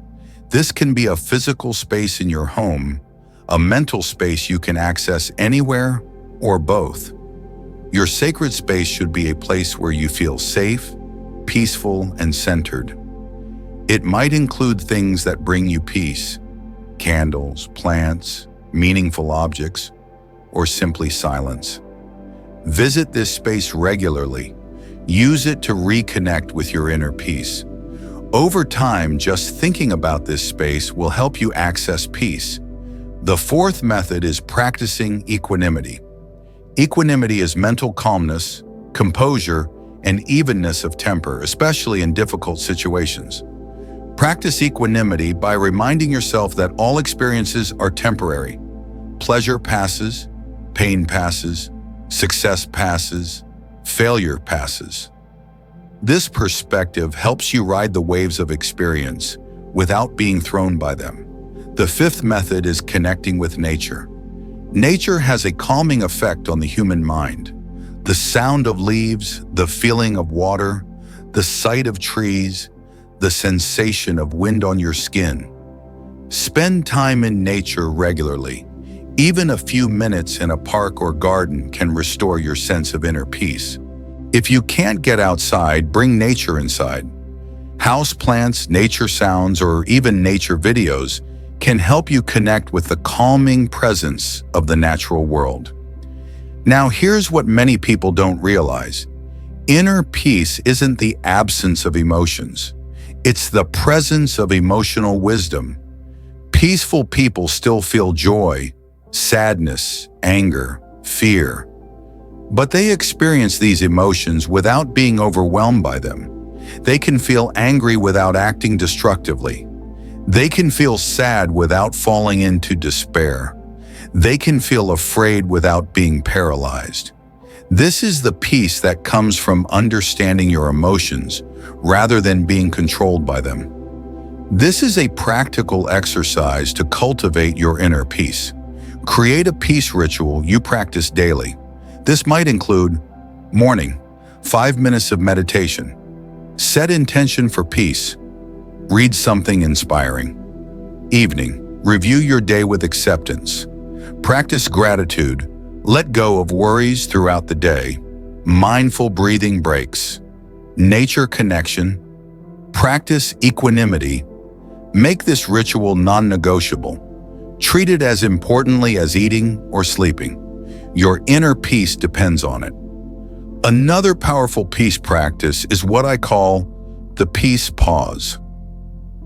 This can be a physical space in your home, a mental space you can access anywhere, or both. Your sacred space should be a place where you feel safe, peaceful, and centered. It might include things that bring you peace, candles, plants, meaningful objects, or simply silence. Visit this space regularly. Use it to reconnect with your inner peace. Over time, just thinking about this space will help you access peace. The fourth method is practicing equanimity. Equanimity is mental calmness, composure, and evenness of temper, especially in difficult situations. Practice equanimity by reminding yourself that all experiences are temporary. Pleasure passes, pain passes, success passes, failure passes. This perspective helps you ride the waves of experience without being thrown by them. The fifth method is connecting with nature. Nature has a calming effect on the human mind. The sound of leaves, the feeling of water, the sight of trees, the sensation of wind on your skin. Spend time in nature regularly. Even a few minutes in a park or garden can restore your sense of inner peace. If you can't get outside, bring nature inside. Houseplants, nature sounds, or even nature videos can help you connect with the calming presence of the natural world. Now, here's what many people don't realize. Inner peace isn't the absence of emotions. It's the presence of emotional wisdom. Peaceful people still feel joy, sadness, anger, fear. But they experience these emotions without being overwhelmed by them. They can feel angry without acting destructively. They can feel sad without falling into despair. They can feel afraid without being paralyzed. This is the peace that comes from understanding your emotions rather than being controlled by them. This is a practical exercise to cultivate your inner peace. Create a peace ritual you practice daily. This might include morning, 5 minutes of meditation. Set intention for peace. Read something inspiring. Evening, review your day with acceptance. Practice gratitude. Let go of worries throughout the day. Mindful breathing breaks. Nature connection. Practice equanimity. Make this ritual non-negotiable. Treat it as importantly as eating or sleeping. Your inner peace depends on it. Another powerful peace practice is what I call the peace pause.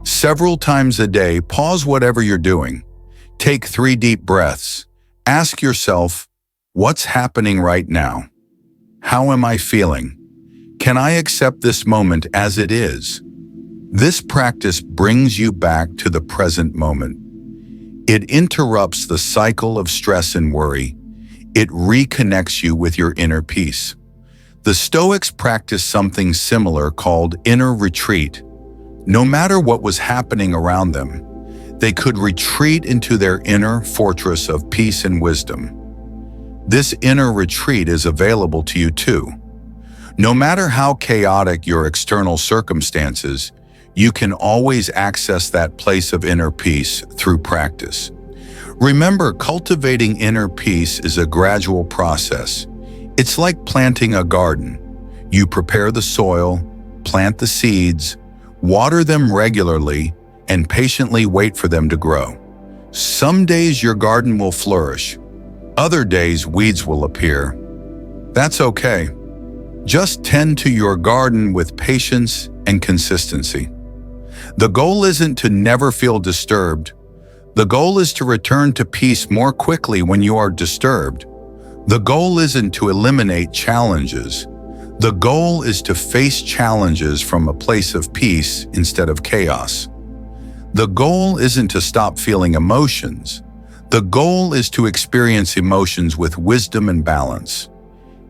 Several times a day, pause whatever you're doing. Take 3 deep breaths. Ask yourself, what's happening right now? How am I feeling? Can I accept this moment as it is? This practice brings you back to the present moment. It interrupts the cycle of stress and worry. It reconnects you with your inner peace. The Stoics practiced something similar called inner retreat. No matter what was happening around them, they could retreat into their inner fortress of peace and wisdom. This inner retreat is available to you too. No matter how chaotic your external circumstances, you can always access that place of inner peace through practice. Remember, cultivating inner peace is a gradual process. It's like planting a garden. You prepare the soil, plant the seeds, water them regularly, and patiently wait for them to grow. Some days your garden will flourish. Other days weeds will appear. That's okay. Just tend to your garden with patience and consistency. The goal isn't to never feel disturbed. The goal is to return to peace more quickly when you are disturbed. The goal isn't to eliminate challenges. The goal is to face challenges from a place of peace instead of chaos. The goal isn't to stop feeling emotions. The goal is to experience emotions with wisdom and balance.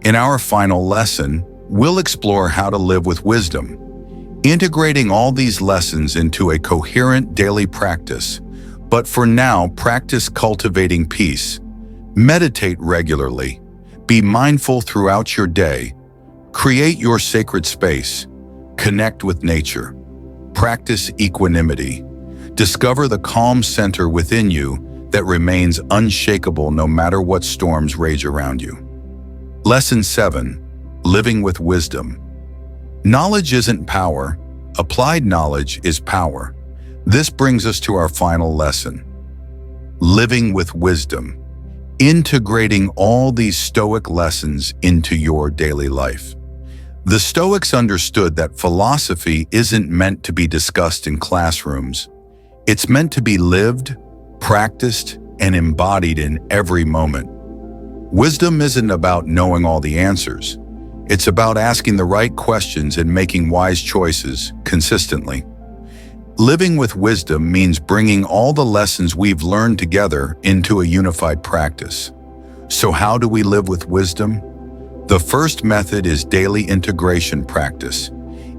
In our final lesson, we'll explore how to live with wisdom, integrating all these lessons into a coherent daily practice. But for now, practice cultivating peace. Meditate regularly. Be mindful throughout your day. Create your sacred space. Connect with nature. Practice equanimity. Discover the calm center within you that remains unshakable no matter what storms rage around you. Lesson 7. Living with wisdom. Knowledge isn't power. Applied knowledge is power. This brings us to our final lesson. Living with wisdom. Integrating all these Stoic lessons into your daily life. The Stoics understood that philosophy isn't meant to be discussed in classrooms. It's meant to be lived, practiced, and embodied in every moment. Wisdom isn't about knowing all the answers. It's about asking the right questions and making wise choices consistently. Living with wisdom means bringing all the lessons we've learned together into a unified practice. So how do we live with wisdom? The first method is daily integration practice.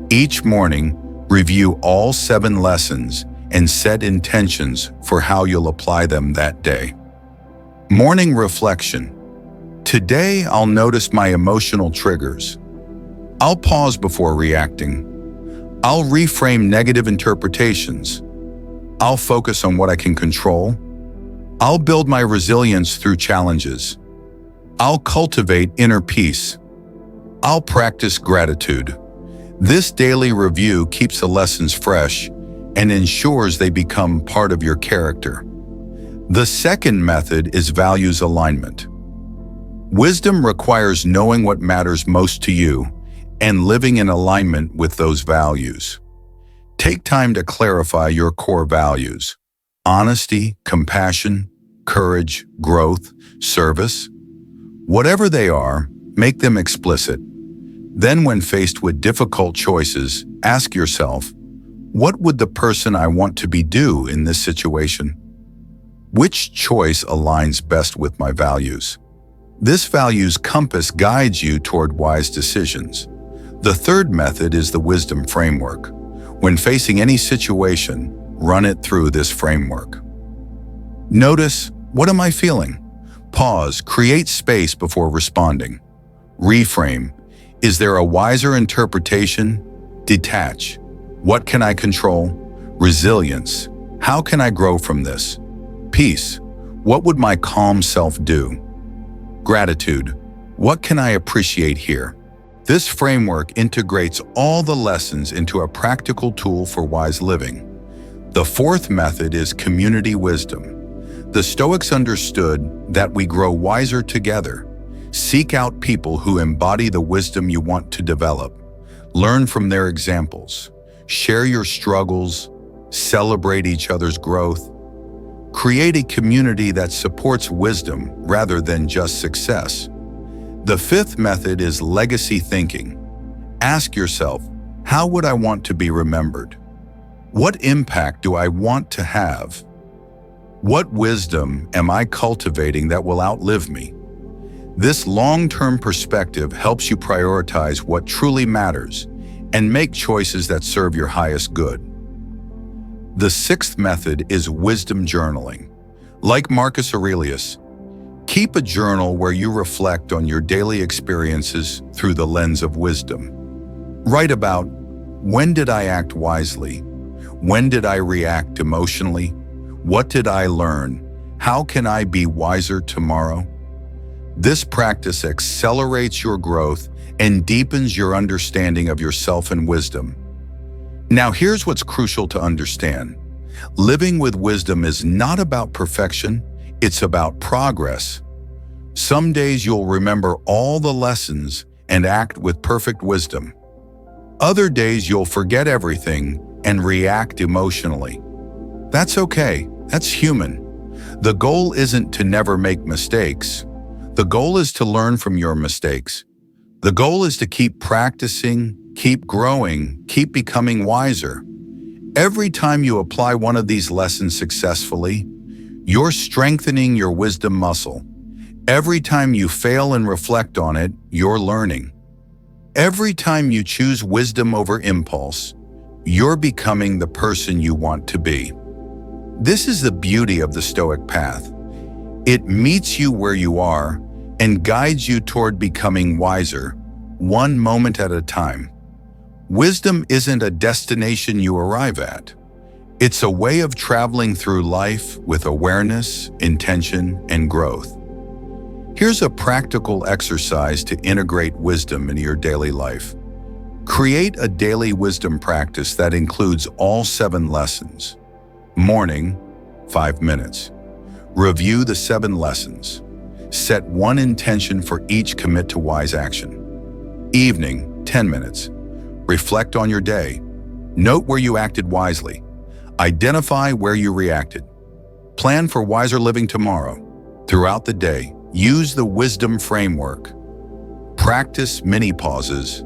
Each morning, review all 7 lessons and set intentions for how you'll apply them that day. Morning reflection. Today, I'll notice my emotional triggers. I'll pause before reacting. I'll reframe negative interpretations. I'll focus on what I can control. I'll build my resilience through challenges. I'll cultivate inner peace. I'll practice gratitude. This daily review keeps the lessons fresh and ensures they become part of your character. The second method is values alignment. Wisdom requires knowing what matters most to you and living in alignment with those values. Take time to clarify your core values: honesty, compassion, courage, growth, service. Whatever they are, make them explicit. Then, when faced with difficult choices, ask yourself, what would the person I want to be do in this situation? Which choice aligns best with my values? This values compass guides you toward wise decisions. The third method is the wisdom framework. When facing any situation, run it through this framework. Notice, what am I feeling? Pause, create space before responding. Reframe, is there a wiser interpretation? Detach, what can I control? Resilience, how can I grow from this? Peace, what would my calm self do? Gratitude, what can I appreciate here? This framework integrates all the lessons into a practical tool for wise living. The fourth method is community wisdom. The Stoics understood that we grow wiser together. Seek out people who embody the wisdom you want to develop. Learn from their examples. Share your struggles. Celebrate each other's growth. Create a community that supports wisdom rather than just success. The fifth method is legacy thinking. Ask yourself, how would I want to be remembered? What impact do I want to have? What wisdom am I cultivating that will outlive me? This long-term perspective helps you prioritize what truly matters and make choices that serve your highest good. The sixth method is wisdom journaling. Like Marcus Aurelius, keep a journal where you reflect on your daily experiences through the lens of wisdom. Write about, when did I act wisely? When did I react emotionally? What did I learn? How can I be wiser tomorrow? This practice accelerates your growth and deepens your understanding of yourself and wisdom. Now, here's what's crucial to understand. Living with wisdom is not about perfection, it's about progress. Some days you'll remember all the lessons and act with perfect wisdom. Other days you'll forget everything and react emotionally. That's okay, that's human. The goal isn't to never make mistakes. The goal is to learn from your mistakes. The goal is to keep practicing, keep growing, keep becoming wiser. Every time you apply one of these lessons successfully, you're strengthening your wisdom muscle. Every time you fail and reflect on it, you're learning. Every time you choose wisdom over impulse, you're becoming the person you want to be. This is the beauty of the Stoic path. It meets you where you are and guides you toward becoming wiser, one moment at a time. Wisdom isn't a destination you arrive at. It's a way of traveling through life with awareness, intention, and growth. Here's a practical exercise to integrate wisdom into your daily life. Create a daily wisdom practice that includes all 7 lessons. Morning, 5 minutes. Review the 7 lessons. Set one intention for each, commit to wise action. Evening, 10 minutes. Reflect on your day. Note where you acted wisely. Identify where you reacted. Plan for wiser living tomorrow. Throughout the day, use the wisdom framework. Practice mini pauses.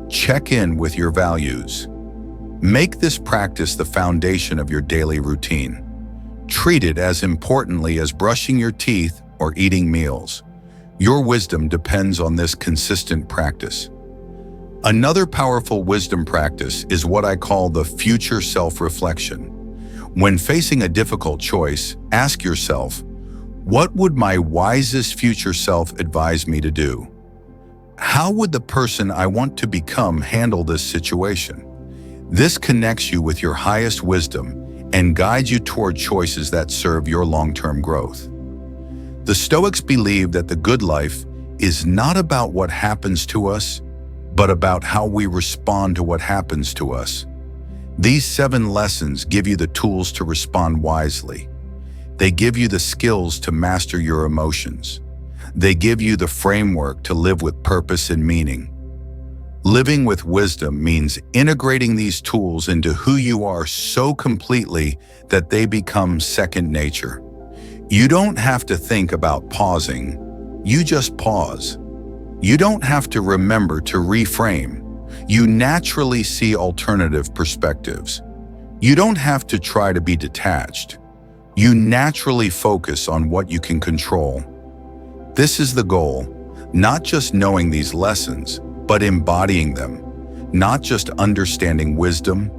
Check in with your values. Make this practice the foundation of your daily routine. Treat it as importantly as brushing your teeth or eating meals. Your wisdom depends on this consistent practice. Another powerful wisdom practice is what I call the future self-reflection. When facing a difficult choice, ask yourself, what would my wisest future self advise me to do? How would the person I want to become handle this situation? This connects you with your highest wisdom and guides you toward choices that serve your long-term growth. The Stoics believe that the good life is not about what happens to us, but about how we respond to what happens to us. These 7 lessons give you the tools to respond wisely. They give you the skills to master your emotions. They give you the framework to live with purpose and meaning. Living with wisdom means integrating these tools into who you are so completely that they become second nature. You don't have to think about pausing, you just pause. You don't have to remember to reframe. You naturally see alternative perspectives. You don't have to try to be detached. You naturally focus on what you can control. This is the goal, not just knowing these lessons, but embodying them, not just understanding wisdom,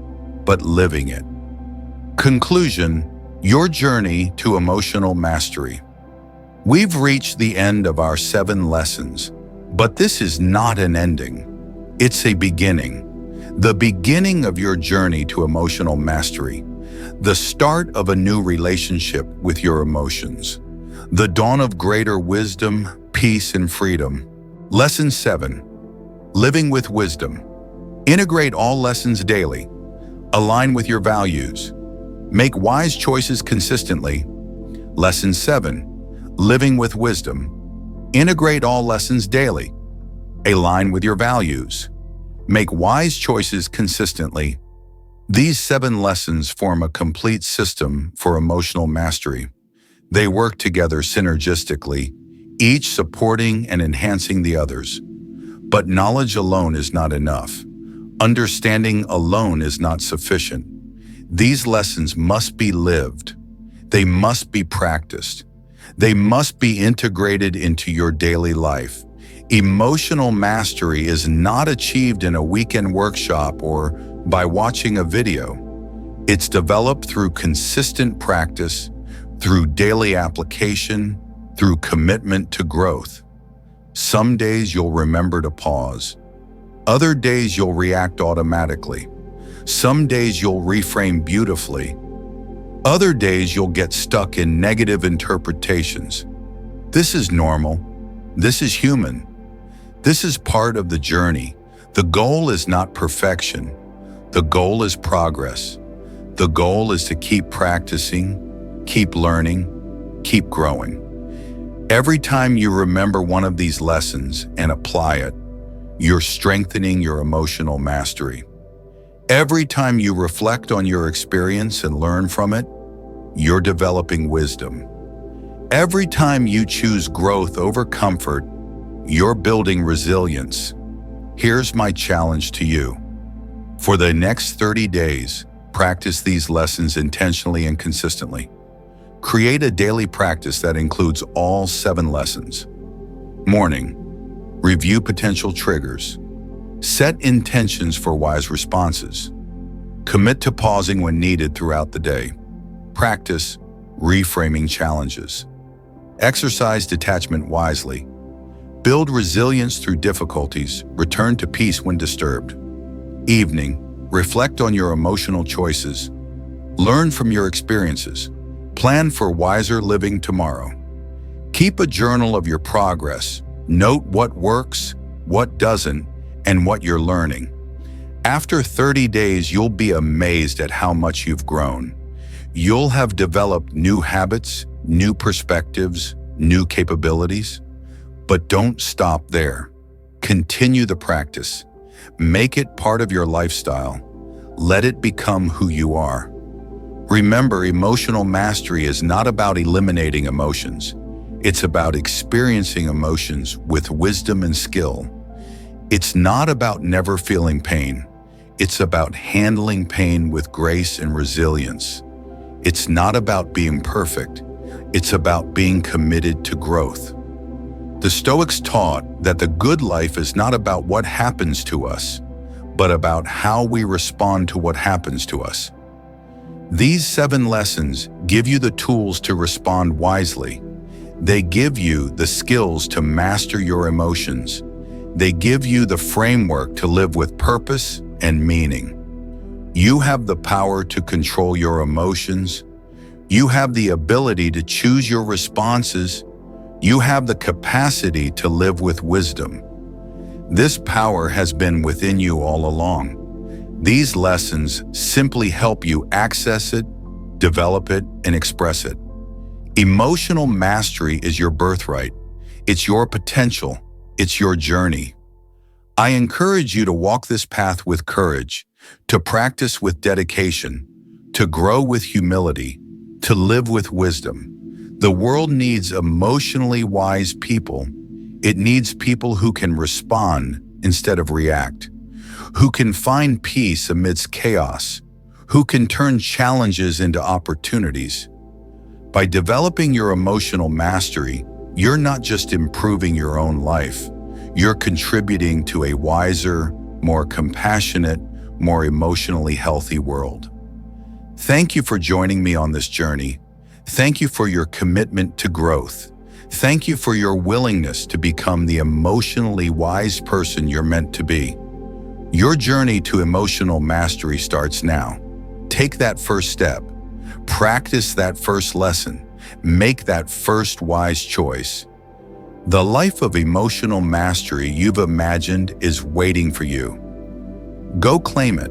but living it. Conclusion: your journey to emotional mastery. We've reached the end of our 7 lessons, but this is not an ending. It's a beginning. The beginning of your journey to emotional mastery. The start of a new relationship with your emotions. The dawn of greater wisdom, peace, and freedom. Lesson 7. Living with wisdom. Integrate all lessons daily. Align with your values. Make wise choices consistently. Lesson 7. Living with wisdom. Integrate all lessons daily. Align with your values. Make wise choices consistently. These 7 lessons form a complete system for emotional mastery. They work together synergistically, each supporting and enhancing the others. But knowledge alone is not enough. Understanding alone is not sufficient. These lessons must be lived. They must be practiced. They must be integrated into your daily life. Emotional mastery is not achieved in a weekend workshop or by watching a video. It's developed through consistent practice, through daily application, through commitment to growth. Some days you'll remember to pause. Other days you'll react automatically. Some days you'll reframe beautifully. Other days you'll get stuck in negative interpretations. This is normal. This is human. This is part of the journey. The goal is not perfection. The goal is progress. The goal is to keep practicing, keep learning, keep growing. Every time you remember one of these lessons and apply it, you're strengthening your emotional mastery. Every time you reflect on your experience and learn from it, you're developing wisdom. Every time you choose growth over comfort, you're building resilience. Here's my challenge to you. For the next 30 days, practice these lessons intentionally and consistently. Create a daily practice that includes all 7 lessons. Morning. Review potential triggers. Set intentions for wise responses. Commit to pausing when needed throughout the day. Practice reframing challenges. Exercise detachment wisely. Build resilience through difficulties. Return to peace when disturbed. Evening. Reflect on your emotional choices. Learn from your experiences. Plan for wiser living tomorrow. Keep a journal of your progress. Note what works, what doesn't, and what you're learning. After 30 days, you'll be amazed at how much you've grown. You'll have developed new habits, new perspectives, new capabilities. But don't stop there. Continue the practice. Make it part of your lifestyle. Let it become who you are. Remember, emotional mastery is not about eliminating emotions. It's about experiencing emotions with wisdom and skill. It's not about never feeling pain. It's about handling pain with grace and resilience. It's not about being perfect. It's about being committed to growth. The Stoics taught that the good life is not about what happens to us, but about how we respond to what happens to us. These 7 lessons give you the tools to respond wisely. They give you the skills to master your emotions. They give you the framework to live with purpose and meaning. You have the power to control your emotions. You have the ability to choose your responses. You have the capacity to live with wisdom. This power has been within you all along. These lessons simply help you access it, develop it, and express it. Emotional mastery is your birthright. It's your potential. It's your journey. I encourage you to walk this path with courage, to practice with dedication, to grow with humility, to live with wisdom. The world needs emotionally wise people. It needs people who can respond instead of react, who can find peace amidst chaos, who can turn challenges into opportunities. By developing your emotional mastery, you're not just improving your own life, you're contributing to a wiser, more compassionate, more emotionally healthy world. Thank you for joining me on this journey. Thank you for your commitment to growth. Thank you for your willingness to become the emotionally wise person you're meant to be. Your journey to emotional mastery starts now. Take that first step. Practice that first lesson. Make that first wise choice. The life of emotional mastery you've imagined is waiting for you. Go claim it.